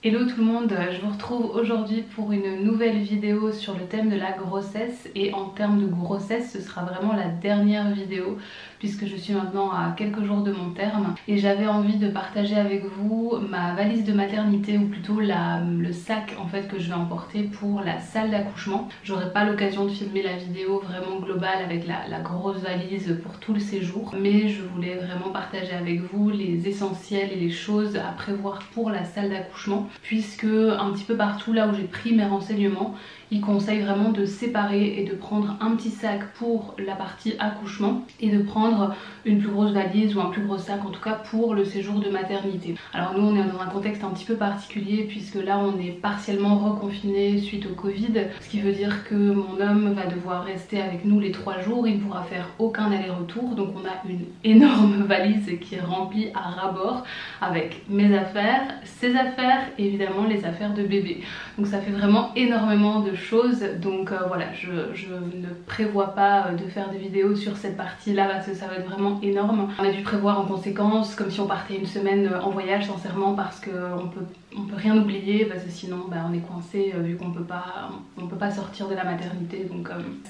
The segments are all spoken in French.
Hello tout le monde, je vous retrouve aujourd'hui pour une nouvelle vidéo sur le thème de la grossesse. Et en termes de grossesse, ce sera vraiment la dernière vidéo puisque je suis maintenant à quelques jours de mon terme. Et j'avais envie de partager avec vous ma valise de maternité, ou plutôt le sac en fait que je vais emporter pour la salle d'accouchement. J'aurai pas l'occasion de filmer la vidéo vraiment globale avec la grosse valise pour tout le séjour, mais je voulais vraiment partager avec vous les essentiels et les choses à prévoir pour la salle d'accouchement, puisque un petit peu partout là où j'ai pris mes renseignements, il conseille vraiment de séparer et de prendre un petit sac pour la partie accouchement et de prendre une plus grosse valise ou un plus gros sac en tout cas pour le séjour de maternité. Alors nous on est dans un contexte un petit peu particulier puisque là on est partiellement reconfiné suite au Covid, ce qui veut dire que mon homme va devoir rester avec nous les 3 jours, il ne pourra faire aucun aller-retour, donc on a une énorme valise qui est remplie à ras-bord avec mes affaires, ses affaires et évidemment les affaires de bébé. Donc ça fait vraiment énormément de choses, donc voilà, je ne prévois pas de faire des vidéos sur cette partie là parce que ça va être vraiment énorme. On a dû prévoir en conséquence comme si on partait une semaine en voyage sincèrement, parce qu'on peut rien oublier, parce que sinon on est coincé vu qu'on peut pas sortir de la maternité, donc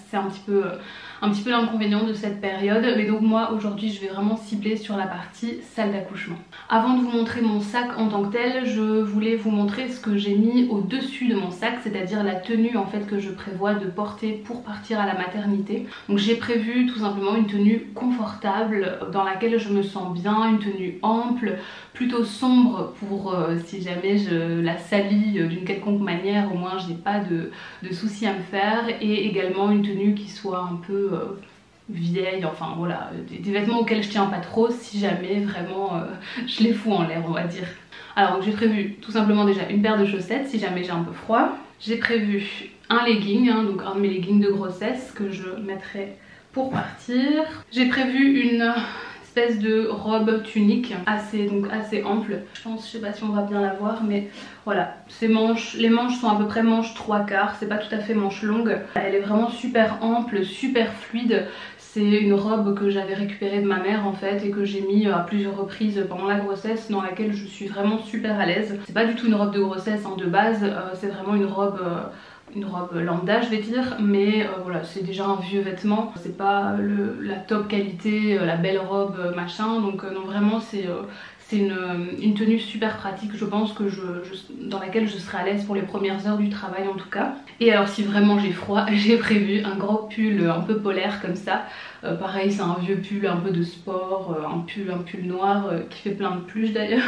c'est un petit peu l'inconvénient de cette période. Mais donc moi aujourd'hui je vais vraiment cibler sur la partie salle d'accouchement. Avant de vous montrer mon sac en tant que tel, je voulais vous montrer ce que j'ai mis au dessus de mon sac, c'est-à-dire la tenue en fait que je prévois de porter pour partir à la maternité. Donc j'ai prévu tout simplement une tenue confortable dans laquelle je me sens bien, une tenue ample, plutôt sombre pour si jamais je la salis d'une quelconque manière, au moins je n'ai pas de soucis à me faire, et également une tenue qui soit un peu vieille, enfin voilà, des vêtements auxquels je tiens pas trop si jamais vraiment je les fous en l'air, on va dire. Alors j'ai prévu tout simplement déjà une paire de chaussettes si jamais j'ai un peu froid. J'ai prévu un legging, donc un de mes leggings de grossesse que je mettrai pour partir. J'ai prévu une espèce de robe tunique assez ample. Je sais pas si on va bien la voir, mais voilà, les manches sont à peu près manches 3/4, c'est pas tout à fait manche longue. Elle est vraiment super ample, super fluide. C'est une robe que j'avais récupérée de ma mère en fait et que j'ai mis à plusieurs reprises pendant la grossesse, dans laquelle je suis vraiment super à l'aise. C'est pas du tout une robe de grossesse de base, c'est vraiment une robe lambda je vais dire, mais voilà, c'est déjà un vieux vêtement, c'est pas la top qualité, la belle robe machin, donc non, vraiment c'est une tenue super pratique, je pense, que dans laquelle je serai à l'aise pour les premières heures du travail en tout cas. Et alors si vraiment j'ai froid, j'ai prévu un gros pull un peu polaire comme ça. Pareil, c'est un vieux pull un peu de sport, un pull noir qui fait plein de pluches d'ailleurs.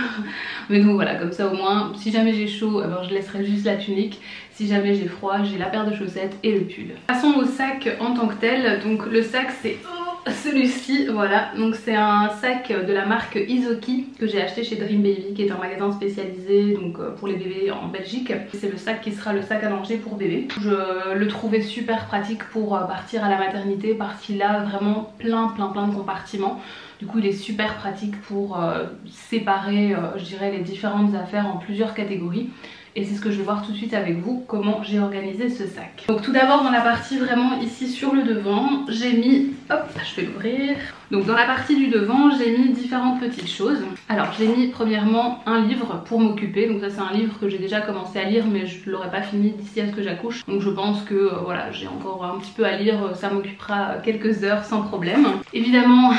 Mais donc voilà, comme ça au moins, si jamais j'ai chaud, je laisserai juste la tunique. Si jamais j'ai froid, j'ai la paire de chaussettes et le pull. Passons au sac en tant que tel. Donc le sac c'est celui-ci, voilà, donc c'est un sac de la marque Isoki que j'ai acheté chez Dream Baby, qui est un magasin spécialisé donc pour les bébés en Belgique. C'est le sac qui sera le sac à manger pour bébé. Je le trouvais super pratique pour partir à la maternité parce qu'il a vraiment plein de compartiments. Du coup il est super pratique pour séparer je dirais les différentes affaires en plusieurs catégories. Et c'est ce que je vais voir tout de suite avec vous, comment j'ai organisé ce sac. Donc tout d'abord dans la partie vraiment ici sur le devant, j'ai mis, hop, je vais l'ouvrir. Donc dans la partie du devant, j'ai mis différentes petites choses. Alors j'ai mis premièrement un livre pour m'occuper. Donc ça c'est un livre que j'ai déjà commencé à lire, mais je ne l'aurai pas fini d'ici à ce que j'accouche. Donc je pense que voilà, j'ai encore un petit peu à lire, ça m'occupera quelques heures sans problème. Évidemment,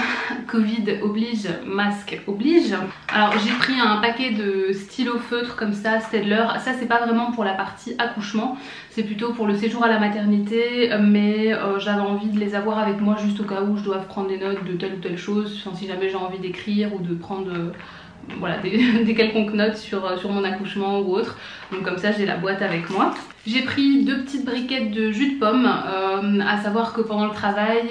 Covid oblige, masque oblige. Alors j'ai pris un paquet de stylos feutres comme ça, Staedtler. Ça c'est pas vraiment pour la partie accouchement, c'est plutôt pour le séjour à la maternité, mais j'avais envie de les avoir avec moi juste au cas où je dois prendre des notes de telle ou telle chose, enfin, si jamais j'ai envie d'écrire ou de prendre voilà, des quelconques notes sur mon accouchement ou autre. Donc comme ça j'ai la boîte avec moi. J'ai pris 2 petites briquettes de jus de pomme, à savoir que pendant le travail,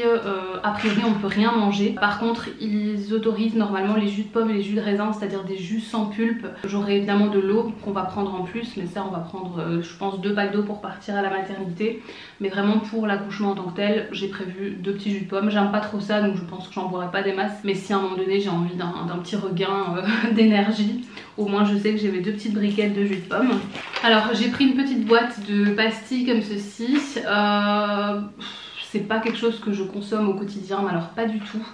a priori on peut rien manger. Par contre ils autorisent normalement les jus de pomme et les jus de raisin, c'est-à-dire des jus sans pulpe. J'aurai évidemment de l'eau qu'on va prendre en plus, mais ça on va prendre je pense 2 packs d'eau pour partir à la maternité. Mais vraiment pour l'accouchement en tant que tel, j'ai prévu 2 petits jus de pomme. J'aime pas trop ça donc je pense que j'en boirai pas des masses, mais si à un moment donné j'ai envie d'un petit regain d'énergie, au moins je sais que j'ai mes 2 petites briquettes de jus de pomme. Alors j'ai pris une petite boîte de pastilles comme ceci. C'est pas quelque chose que je consomme au quotidien, mais alors pas du tout.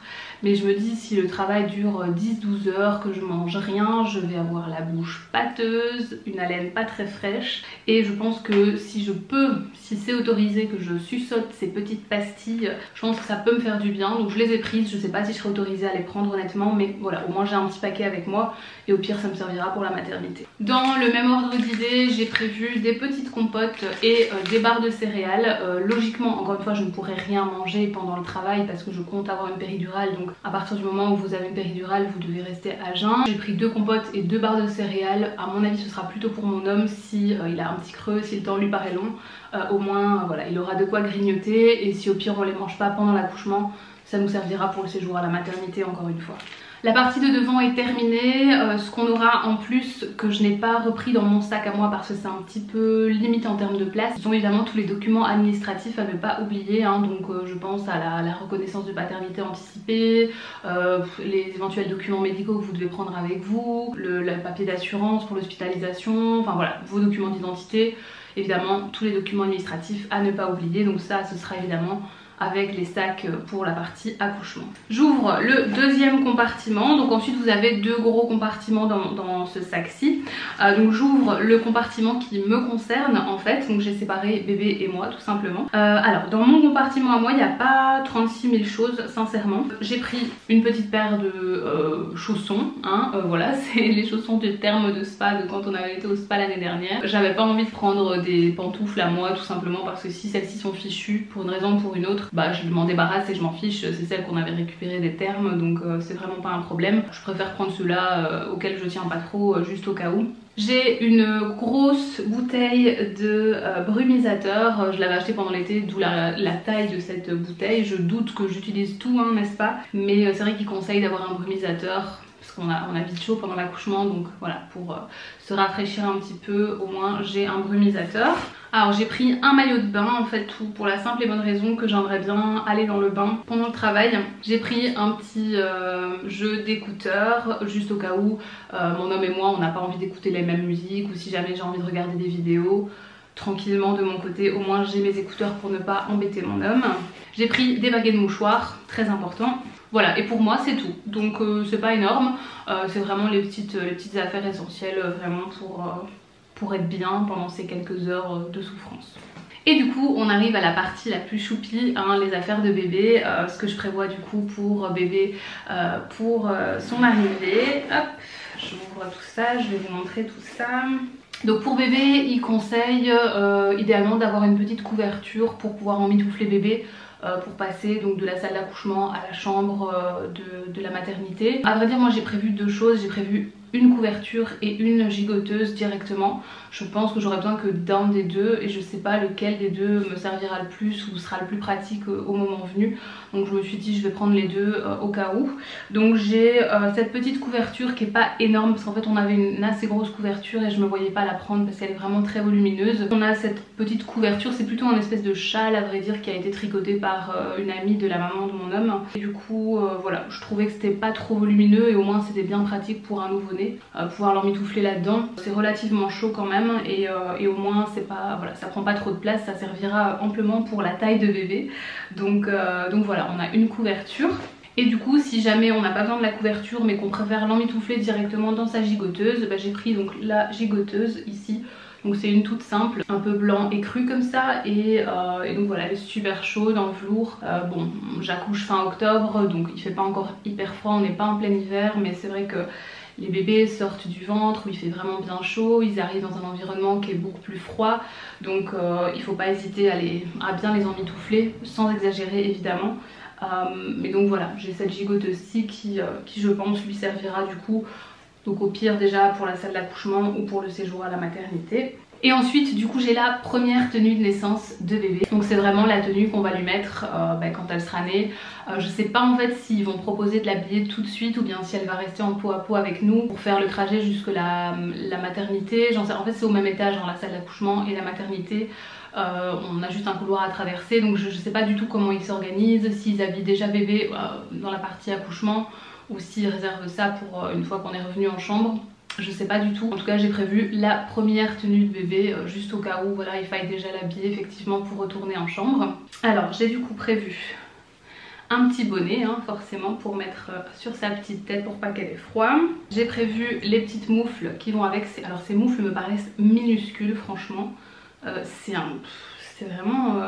mais je me dis si le travail dure 10-12 heures, que je mange rien, je vais avoir la bouche pâteuse, une haleine pas très fraîche, et je pense que si je peux, si c'est autorisé que je suçote ces petites pastilles, je pense que ça peut me faire du bien. Donc je les ai prises, je sais pas si je serai autorisée à les prendre honnêtement, mais voilà, au moins j'ai un petit paquet avec moi et au pire ça me servira pour la maternité. Dans le même ordre d'idées, j'ai prévu des petites compotes et des barres de céréales. Logiquement, encore une fois, je ne pourrai rien manger pendant le travail parce que je compte avoir une péridurale, donc à partir du moment où vous avez une péridurale, vous devez rester à jeun. J'ai pris 2 compotes et 2 barres de céréales. À mon avis, ce sera plutôt pour mon homme si il a un petit creux, si le temps lui paraît long. Au moins, voilà, il aura de quoi grignoter, et si au pire on les mange pas pendant l'accouchement, ça nous servira pour le séjour à la maternité encore une fois. La partie de devant est terminée. Ce qu'on aura en plus, que je n'ai pas repris dans mon sac à moi parce que c'est un petit peu limité en termes de place, ce sont évidemment tous les documents administratifs à ne pas oublier, hein. Donc je pense à la reconnaissance de paternité anticipée, les éventuels documents médicaux que vous devez prendre avec vous, le papier d'assurance pour l'hospitalisation, enfin voilà, vos documents d'identité, évidemment tous les documents administratifs à ne pas oublier. Donc ça, ce sera évidemment avec les sacs pour la partie accouchement. J'ouvre le deuxième compartiment, donc ensuite vous avez 2 gros compartiments dans ce sac-ci. Donc j'ouvre le compartiment qui me concerne en fait, donc j'ai séparé bébé et moi tout simplement. Alors dans mon compartiment à moi, il n'y a pas 36 000 choses sincèrement. J'ai pris une petite paire de chaussons, hein, voilà, c'est les chaussons du terme de spa de quand on avait été au spa l'année dernière. J'avais pas envie de prendre des pantoufles à moi tout simplement parce que si celles-ci sont fichues pour une raison ou pour une autre, bah je m'en débarrasse et je m'en fiche, c'est celle qu'on avait récupérée des termes, donc c'est vraiment pas un problème. Je préfère prendre ceux-là auxquels je tiens pas trop, juste au cas où. J'ai une grosse bouteille de brumisateur, je l'avais acheté pendant l'été, d'où la taille de cette bouteille. Je doute que j'utilise tout, hein, n'est-ce pas, mais c'est vrai qu'il conseille d'avoir un brumisateur parce qu'on a vite chaud pendant l'accouchement, donc voilà, pour se rafraîchir un petit peu, au moins j'ai un brumisateur. Alors j'ai pris un maillot de bain en fait, tout pour la simple et bonne raison que j'aimerais bien aller dans le bain pendant le travail. J'ai pris un petit jeu d'écouteurs juste au cas où mon homme et moi on n'a pas envie d'écouter les mêmes musiques, ou si jamais j'ai envie de regarder des vidéos tranquillement de mon côté, au moins j'ai mes écouteurs pour ne pas embêter mon homme. J'ai pris des baguettes de mouchoirs, très important. Voilà, et pour moi c'est tout, donc c'est pas énorme, c'est vraiment les petites affaires essentielles vraiment pour être bien pendant ces quelques heures de souffrance. Et du coup on arrive à la partie la plus choupie, hein, les affaires de bébé, ce que je prévois du coup pour bébé pour son arrivée. Hop, j'ouvre tout ça, je vais vous montrer tout ça. Donc pour bébé, il conseille idéalement d'avoir une petite couverture pour pouvoir emmitoufler bébé, pour passer donc de la salle d'accouchement à la chambre de la maternité. À vrai dire, moi j'ai prévu 2 choses, j'ai prévu une couverture et une gigoteuse directement. Je pense que j'aurai besoin que d'un des 2 et je sais pas lequel des 2 me servira le plus ou sera le plus pratique au moment venu. Donc je me suis dit je vais prendre les 2 au cas où. Donc j'ai cette petite couverture qui est pas énorme parce qu'en fait on avait une assez grosse couverture et je me voyais pas la prendre parce qu'elle est vraiment très volumineuse. On a cette petite couverture, c'est plutôt un espèce de châle à vrai dire qui a été tricoté par une amie de la maman de mon homme. Et du coup voilà, je trouvais que c'était pas trop volumineux et au moins c'était bien pratique pour un nouveau-né. Pouvoir l'emmitoufler là-dedans, c'est relativement chaud quand même et au moins c'est pas, voilà, ça prend pas trop de place, ça servira amplement pour la taille de bébé. Donc voilà, on a une couverture. Et du coup si jamais on n'a pas besoin de la couverture mais qu'on préfère l'emmitoufler directement dans sa gigoteuse, bah, j'ai pris donc la gigoteuse ici. Donc c'est une toute simple, un peu blanc et cru comme ça, et donc voilà, elle est super chaude en velours. Bon, j'accouche fin octobre donc il fait pas encore hyper froid, on n'est pas en plein hiver, mais c'est vrai que les bébés sortent du ventre où il fait vraiment bien chaud, ils arrivent dans un environnement qui est beaucoup plus froid, donc il faut pas hésiter à bien les emmitoufler, sans exagérer évidemment. Mais donc voilà, j'ai cette gigoteuse-ci qui je pense lui servira du coup, donc au pire déjà pour la salle d'accouchement ou pour le séjour à la maternité. Et ensuite du coup j'ai la première tenue de naissance de bébé, donc c'est vraiment la tenue qu'on va lui mettre quand elle sera née. Je sais pas en fait s'ils vont proposer de l'habiller tout de suite ou bien si elle va rester en peau à peau avec nous pour faire le trajet jusque la maternité. En fait c'est au même étage, hein, la salle d'accouchement et la maternité. On a juste un couloir à traverser, donc je sais pas du tout comment ils s'organisent, s'ils habillent déjà bébé dans la partie accouchement ou s'ils réservent ça pour une fois qu'on est revenu en chambre. Je sais pas du tout. En tout cas j'ai prévu la première tenue de bébé juste au cas où voilà, il faille déjà l'habiller effectivement pour retourner en chambre. Alors j'ai du coup prévu un petit bonnet hein, forcément pour mettre sur sa petite tête pour pas qu'elle ait froid. J'ai prévu les petites moufles qui vont avec. Alors ces moufles me paraissent minuscules franchement. C'est vraiment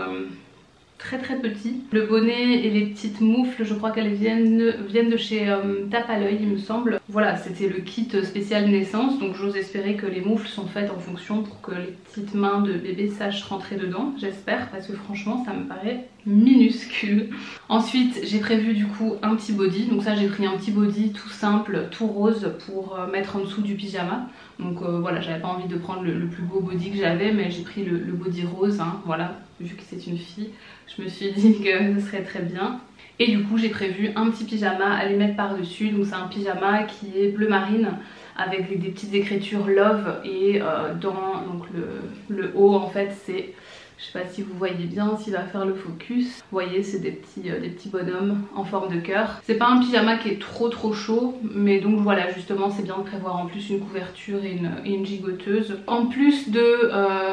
très très petit. Le bonnet et les petites moufles, je crois qu'elles viennent de chez Tape à l'œil il me semble. Voilà, c'était le kit spécial naissance, donc j'ose espérer que les moufles sont faites en fonction pour que les petites mains de bébé sachent rentrer dedans, j'espère, parce que franchement ça me paraît minuscule. Ensuite j'ai prévu du coup un petit body, donc ça j'ai pris un petit body tout simple, tout rose pour mettre en dessous du pyjama. Donc voilà, j'avais pas envie de prendre le plus beau body que j'avais, mais j'ai pris le body rose, hein, voilà, vu que c'est une fille, je me suis dit que ce serait très bien. Et du coup j'ai prévu un petit pyjama à lui mettre par dessus, donc c'est un pyjama qui est bleu marine avec des petites écritures love et dans donc le haut en fait c'est, je sais pas si vous voyez bien, s'il va faire le focus, vous voyez c'est des petits bonhommes en forme de cœur. C'est pas un pyjama qui est trop chaud, mais donc voilà, justement c'est bien de prévoir en plus une couverture et une gigoteuse. En plus de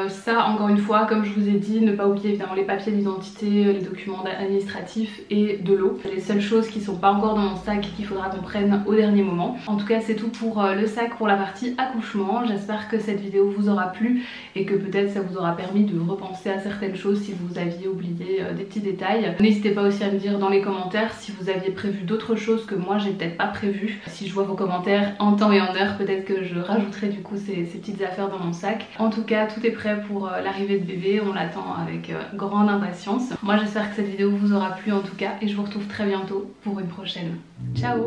ça, encore une fois, comme je vous ai dit, ne pas oublier évidemment les papiers d'identité, les documents administratifs et de l'eau. Les seules choses qui sont pas encore dans mon sac et qu'il faudra qu'on prenne au dernier moment. En tout cas c'est tout pour le sac pour la partie accouchement. J'espère que cette vidéo vous aura plu et que peut-être ça vous aura permis de repenser à certaines choses si vous aviez oublié des petits détails. N'hésitez pas aussi à me dire dans les commentaires si vous aviez prévu d'autres choses que moi j'ai peut-être pas prévues. Si je vois vos commentaires en temps et en heure, peut-être que je rajouterai du coup ces petites affaires dans mon sac. En tout cas tout est prêt pour l'arrivée de bébé, on l'attend avec grande impatience. Moi j'espère que cette vidéo vous aura plu en tout cas et je vous retrouve très bientôt pour une prochaine. Ciao!